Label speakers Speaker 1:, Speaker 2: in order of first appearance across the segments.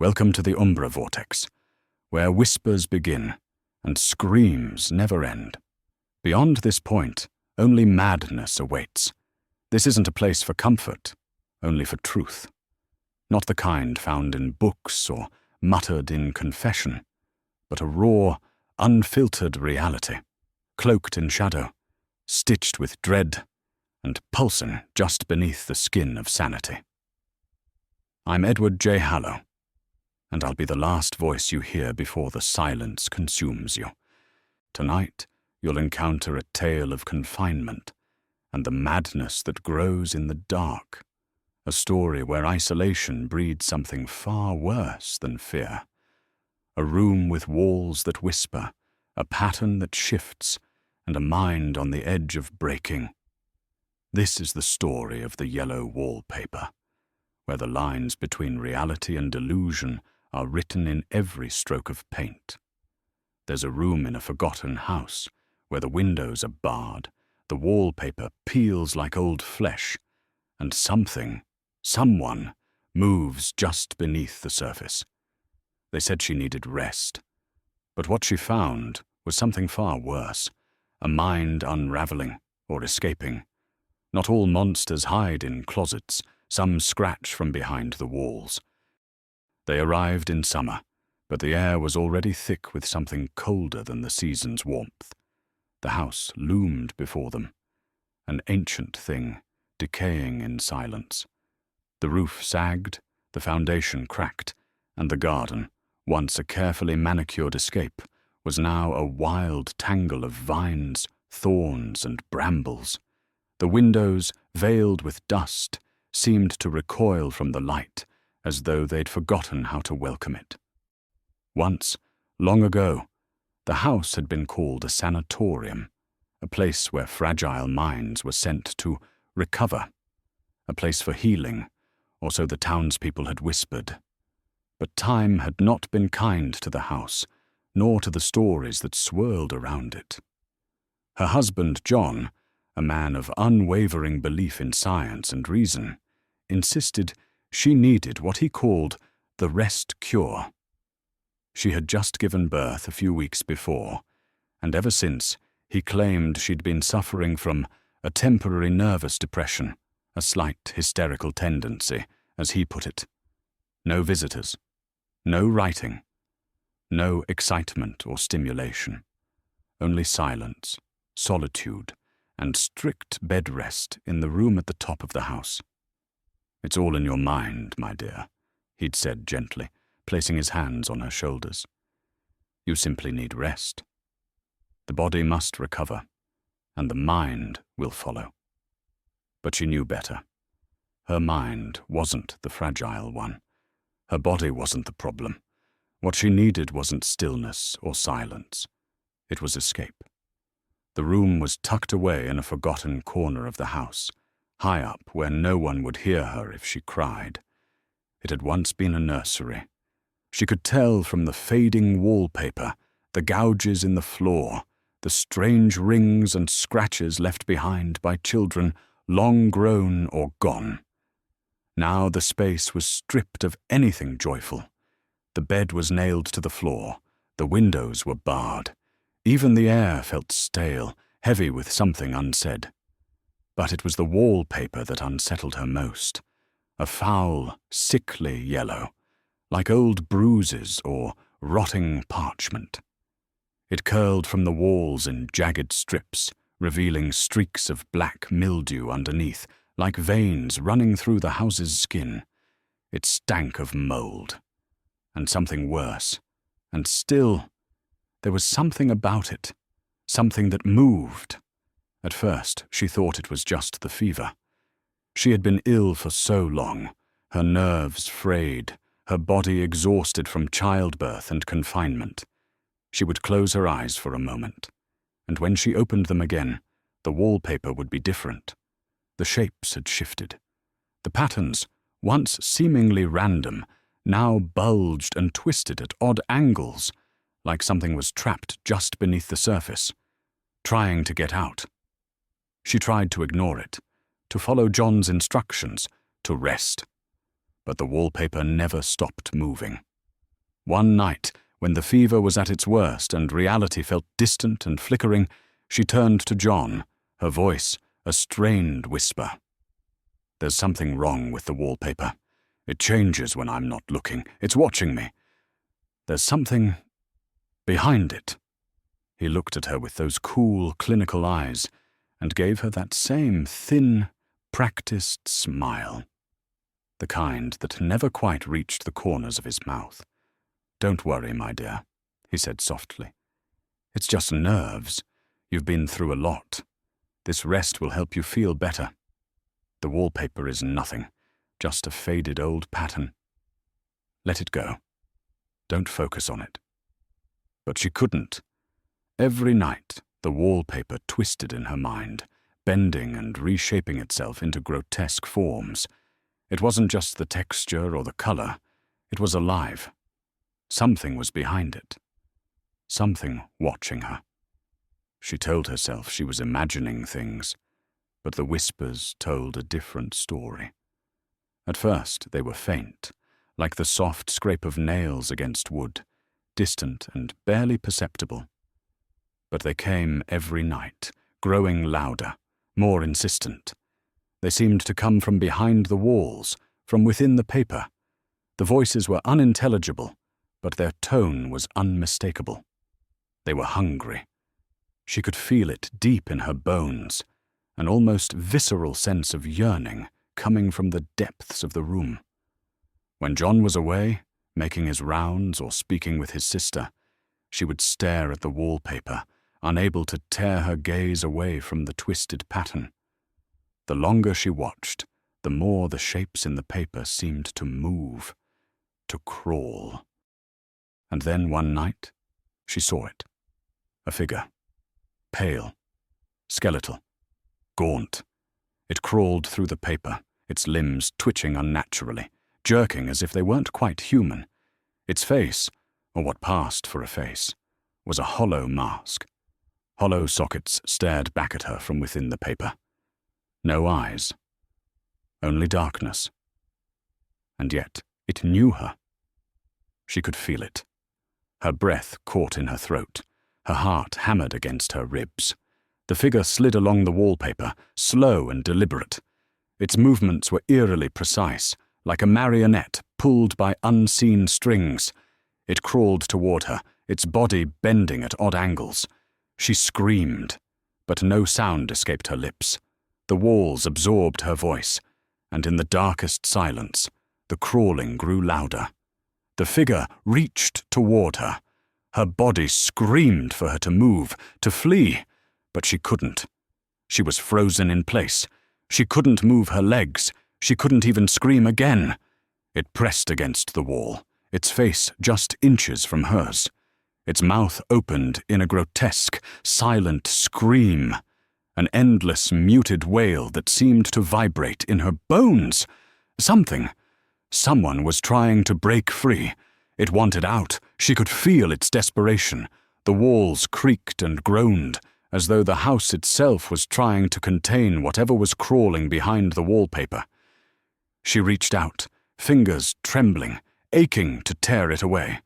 Speaker 1: Welcome to the Umbra Vortex, where whispers begin and screams never end. Beyond this point, only madness awaits. This isn't a place for comfort, only for truth. Not the kind found in books or muttered in confession, but a raw, unfiltered reality, cloaked in shadow, stitched with dread, and pulsing just beneath the skin of sanity. I'm Edward J. Hallow, and I'll be the last voice you hear before the silence consumes you. Tonight, you'll encounter a tale of confinement and the madness that grows in the dark, a story where isolation breeds something far worse than fear. A room with walls that whisper, a pattern that shifts, and a mind on the edge of breaking. This is the story of the Yellow Wallpaper, where the lines between reality and delusion are written in every stroke of paint. There's a room in a forgotten house where the windows are barred, the wallpaper peels like old flesh, and someone moves just beneath the surface. They said she needed rest, but what she found was something far worse, a mind unraveling or escaping. Not all monsters hide in closets, some scratch from behind the walls. They arrived in summer, but the air was already thick with something colder than the season's warmth. The house loomed before them, an ancient thing, decaying in silence. The roof sagged, the foundation cracked, and the garden, once a carefully manicured escape, was now a wild tangle of vines, thorns, and brambles. The windows, veiled with dust, seemed to recoil from the light, as though they'd forgotten how to welcome it. Once, long ago, the house had been called a sanatorium, a place where fragile minds were sent to recover, a place for healing, or so the townspeople had whispered. But time had not been kind to the house, nor to the stories that swirled around it. Her husband, John, a man of unwavering belief in science and reason, insisted she needed what he called the rest cure. She had just given birth a few weeks before, and ever since he claimed she'd been suffering from a temporary nervous depression, a slight hysterical tendency, as he put it. No visitors, no writing, no excitement or stimulation, only silence, solitude, and strict bed rest in the room at the top of the house. "It's all in your mind, my dear," he'd said gently, placing his hands on her shoulders. "You simply need rest. The body must recover, and the mind will follow." But she knew better. Her mind wasn't the fragile one. Her body wasn't the problem. What she needed wasn't stillness or silence. It was escape. The room was tucked away in a forgotten corner of the house, high up where no one would hear her if she cried. It had once been a nursery. She could tell from the fading wallpaper, the gouges in the floor, the strange rings and scratches left behind by children long grown or gone. Now the space was stripped of anything joyful. The bed was nailed to the floor, the windows were barred. Even the air felt stale, heavy with something unsaid. But it was the wallpaper that unsettled her most. A foul, sickly yellow, like old bruises or rotting parchment. It curled from the walls in jagged strips, revealing streaks of black mildew underneath, like veins running through the house's skin. It stank of mold, and something worse. And still, there was something about it, something that moved. At first, she thought it was just the fever. She had been ill for so long, her nerves frayed, her body exhausted from childbirth and confinement. She would close her eyes for a moment, and when she opened them again, the wallpaper would be different. The shapes had shifted. The patterns, once seemingly random, now bulged and twisted at odd angles, like something was trapped just beneath the surface, trying to get out. She tried to ignore it, to follow John's instructions, to rest. But the wallpaper never stopped moving. One night, when the fever was at its worst and reality felt distant and flickering, she turned to John, her voice a strained whisper. "There's something wrong with the wallpaper. It changes when I'm not looking. It's watching me. There's something behind it." He looked at her with those cool, clinical eyes and gave her that same thin, practiced smile, the kind that never quite reached the corners of his mouth. "Don't worry, my dear," he said softly. "It's just nerves. You've been through a lot. This rest will help you feel better. The wallpaper is nothing, just a faded old pattern. Let it go. Don't focus on it." But she couldn't. Every night, the wallpaper twisted in her mind, bending and reshaping itself into grotesque forms. It wasn't just the texture or the color. It was alive. Something was behind it. Something watching her. She told herself she was imagining things, but the whispers told a different story. At first, they were faint, like the soft scrape of nails against wood, distant and barely perceptible. But they came every night, growing louder, more insistent. They seemed to come from behind the walls, from within the paper. The voices were unintelligible, but their tone was unmistakable. They were hungry. She could feel it deep in her bones, an almost visceral sense of yearning coming from the depths of the room. When John was away, making his rounds or speaking with his sister, she would stare at the wallpaper, unable to tear her gaze away from the twisted pattern. The longer she watched, the more the shapes in the paper seemed to move, to crawl. And then one night, she saw it. A figure. Pale. Skeletal. Gaunt. It crawled through the paper, its limbs twitching unnaturally, jerking as if they weren't quite human. Its face, or what passed for a face, was a hollow mask. Hollow sockets stared back at her from within the paper. No eyes. Only darkness. And yet, it knew her. She could feel it. Her breath caught in her throat. Her heart hammered against her ribs. The figure slid along the wallpaper, slow and deliberate. Its movements were eerily precise, like a marionette pulled by unseen strings. It crawled toward her, its body bending at odd angles. She screamed, but no sound escaped her lips. The walls absorbed her voice, and in the darkest silence, the crawling grew louder. The figure reached toward her. Her body screamed for her to move, to flee, but she couldn't. She was frozen in place. She couldn't move her legs. She couldn't even scream again. It pressed against the wall, its face just inches from hers. Its mouth opened in a grotesque, silent scream, an endless, muted wail that seemed to vibrate in her bones. Someone was trying to break free. It wanted out. She could feel its desperation. The walls creaked and groaned, as though the house itself was trying to contain whatever was crawling behind the wallpaper. She reached out, fingers trembling, aching to tear it away.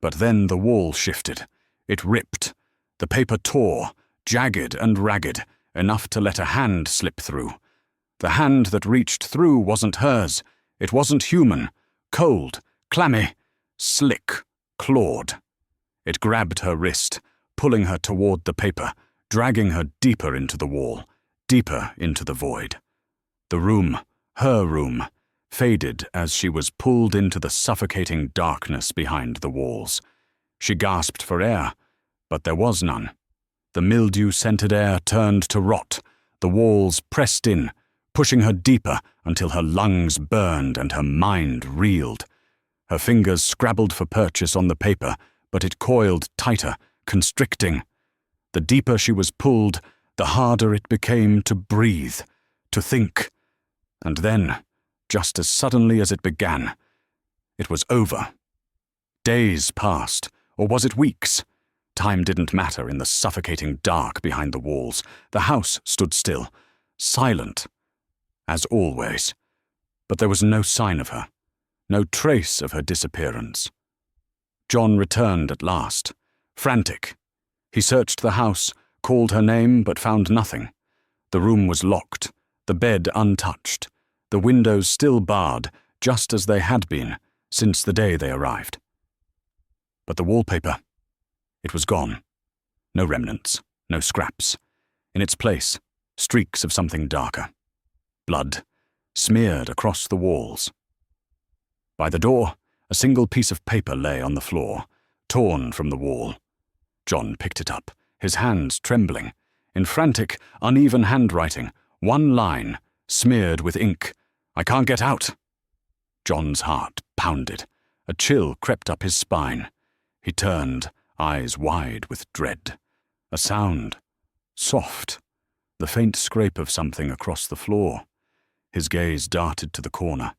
Speaker 1: But then the wall shifted. It ripped. The paper tore, jagged and ragged, enough to let a hand slip through. The hand that reached through wasn't hers. It wasn't human. Cold, clammy, slick, clawed. It grabbed her wrist, pulling her toward the paper, dragging her deeper into the wall, deeper into the void. The room, her room, faded as she was pulled into the suffocating darkness behind the walls. She gasped for air, but there was none. The mildew-scented air turned to rot. The walls pressed in, pushing her deeper until her lungs burned and her mind reeled. Her fingers scrabbled for purchase on the paper, but it coiled tighter, constricting. The deeper she was pulled, the harder it became to breathe, to think. And then, just as suddenly as it began, it was over. Days passed, or was it weeks? Time didn't matter in the suffocating dark behind the walls. The house stood still, silent, as always. But there was no sign of her, no trace of her disappearance. John returned at last, frantic. He searched the house, called her name, but found nothing. The room was locked, the bed untouched, the windows still barred, just as they had been since the day they arrived. But the wallpaper, it was gone. No remnants, no scraps. In its place, streaks of something darker. Blood, smeared across the walls. By the door, a single piece of paper lay on the floor, torn from the wall. John picked it up, his hands trembling. In frantic, uneven handwriting, one line, smeared with ink. "I can't get out." John's heart pounded. A chill crept up his spine. He turned, eyes wide with dread. A sound, soft, the faint scrape of something across the floor. His gaze darted to the corner.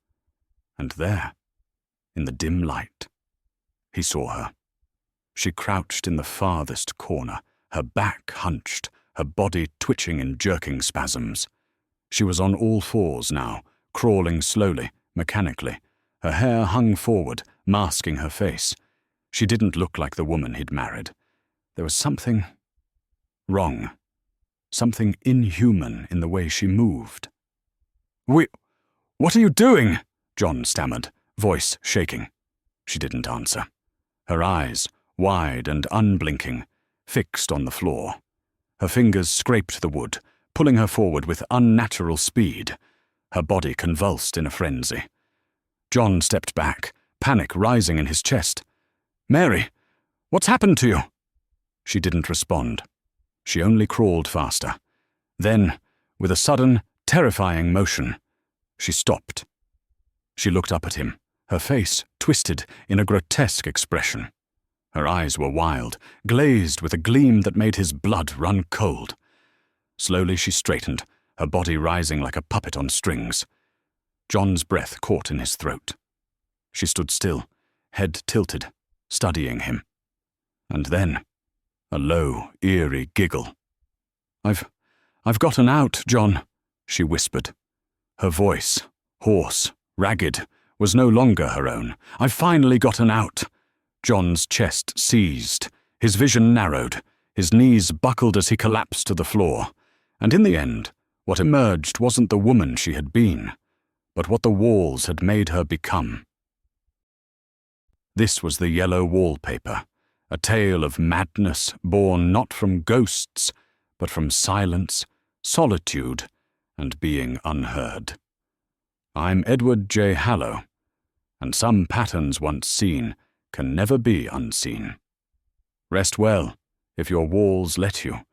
Speaker 1: And there, in the dim light, he saw her. She crouched in the farthest corner, her back hunched, her body twitching in jerking spasms. She was on all fours now, crawling slowly, mechanically. Her hair hung forward, masking her face. She didn't look like the woman he'd married. There was something wrong, something inhuman in the way she moved. What are you doing?" John stammered, voice shaking. She didn't answer. Her eyes, wide and unblinking, fixed on the floor. Her fingers scraped the wood, pulling her forward with unnatural speed. Her body convulsed in a frenzy. John stepped back, panic rising in his chest. "Mary, what's happened to you?" She didn't respond. She only crawled faster. Then, with a sudden, terrifying motion, she stopped. She looked up at him, her face twisted in a grotesque expression. Her eyes were wild, glazed with a gleam that made his blood run cold. Slowly she straightened, her body rising like a puppet on strings. John's breath caught in his throat. She stood still, head tilted, studying him. And then, a low, eerie giggle. I've gotten out, John," she whispered. Her voice, hoarse, ragged, was no longer her own. "I've finally gotten out." John's chest seized, his vision narrowed, his knees buckled as he collapsed to the floor. And in the end, what emerged wasn't the woman she had been, but what the walls had made her become. This was the Yellow Wallpaper, a tale of madness born not from ghosts, but from silence, solitude, and being unheard. I'm Edward J. Hallow, and some patterns once seen can never be unseen. Rest well, if your walls let you,